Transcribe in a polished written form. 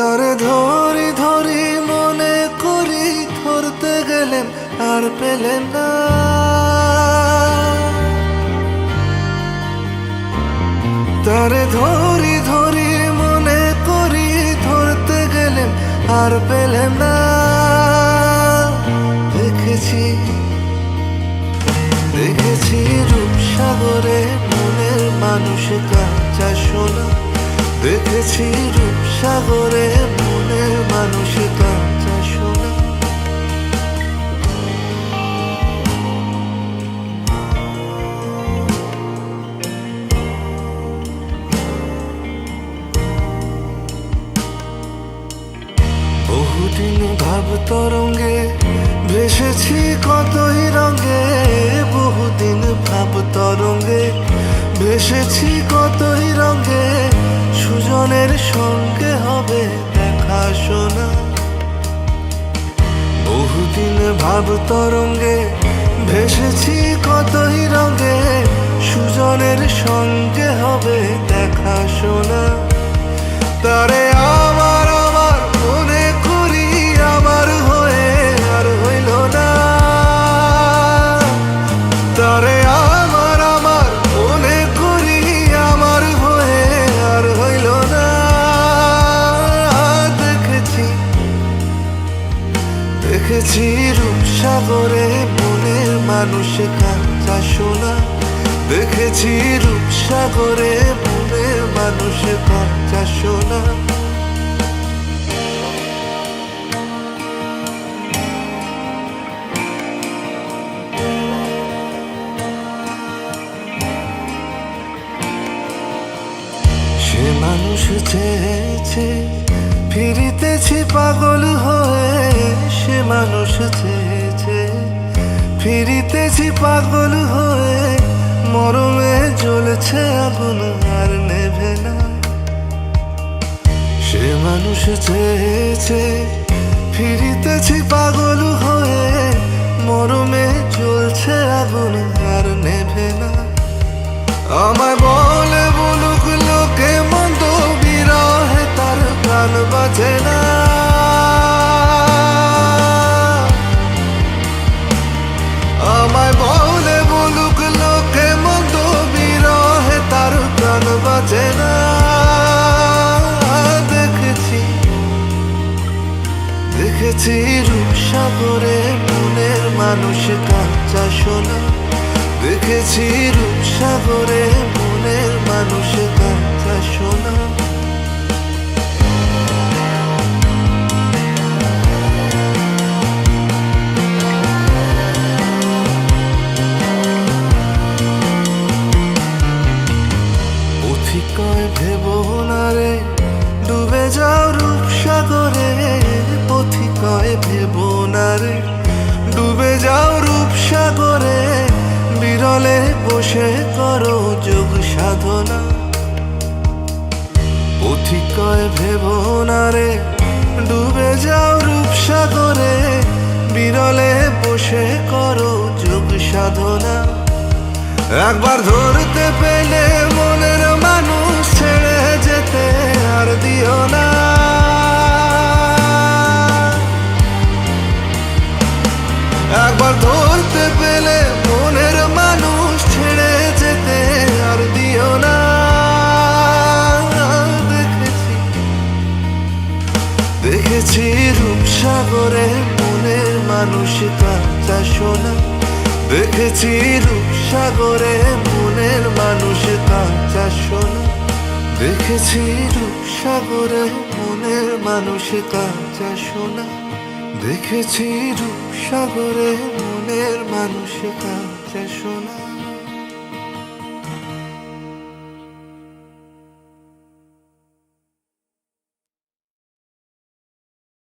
তারে ধরি ধরি মনে করি, ধরতে গেলেন আর পেলেন না। তারে ধরি ধরি মনে করি, ধরতে গেলেন আর পেলেন না। দেখেছি দেখেছি রূপসাগরে মনের মানুষ কাঁচা সোনা। দেখেছি রূপসাগরে মনের মানুষ কাঁচা সোনা। বহুদিন ভাব তরঙ্গে ভেসেছি কতই রঙে। বহুদিন ভাব তরঙ্গে ভেসেছি কতই রঙে। সুজনের সঙ্গে হবে দেখা শোনা। বহুদিন ভাব তরঙ্গে ভেসেছি কতই রঙে। সুজনের সঙ্গে হবে দেখা শোনা। তারে আমার আমার মনে করি, আমার হয়ে আর হইল না। তারে আমার আমার মনে করি, আমার হয়ে আর হইল না। দেখেছি দেখেছি রূপসাগরে মনের মানুষ কাঁচা সোনা। দেখেছি রূপসাগরে মনের মানুষ কাঁচা সোনা। সে মানুষ চেয়েছে ফিরিতেছি পাগল হয়ে। সে মানুষ চেয়েছে ফিরিতেছি পাগল হয়ে। মরমে জ্বলছে আগুন আর নেভে না। সে মানুষ চেয়েছে ফিরিতেছি পাগল হয়ে। মরমে জ্বলছে আগুন আর নেভে না। আমায় বলে বলুক লোকে মন্দ, বিরহে তার প্রাণ বাজে না। আমায় বলে বলুক লোকে মন্দ, বিরহে তার প্রাণ বাজে না। দেখেছি দেখেছি রূপসাগরে মনের মানুষ কাঁচা সোনা। দেখেছি রূপসাগরে মনের মানুষ কাঁচা সোনা। পথিকয় ভেবো না রে ডুবে যাও রূপসাগরে। পথিকয় ভেবো না রে ডুবে যাও রূপসাগরে। বিরলে বসে করো যোগ সাধনা। পথিকয় ভেবো না রে ডুবে যাও রূপসাগরে। বিরলে বসে করো যোগ সাধনা। একবার ধরতে পেলে মনের মানুষ ছেড়ে যেতে আর দিও না। একবার ধরতে পেলে মনের মানুষ ছেড়ে যেতে আর দিও না। দেখেছি দেখেছি রূপসাগরে মনের মানুষ কাঁচা সোনা। দেখেছি রূপসাগরে মনের মানুষ কাঁচা সোনা। দেখেছি রূপসাগরে মনের মানুষ কাঁচা সোনা। দেখেছি রূপসাগরে মনের মানুষ কাঁচা সোনা।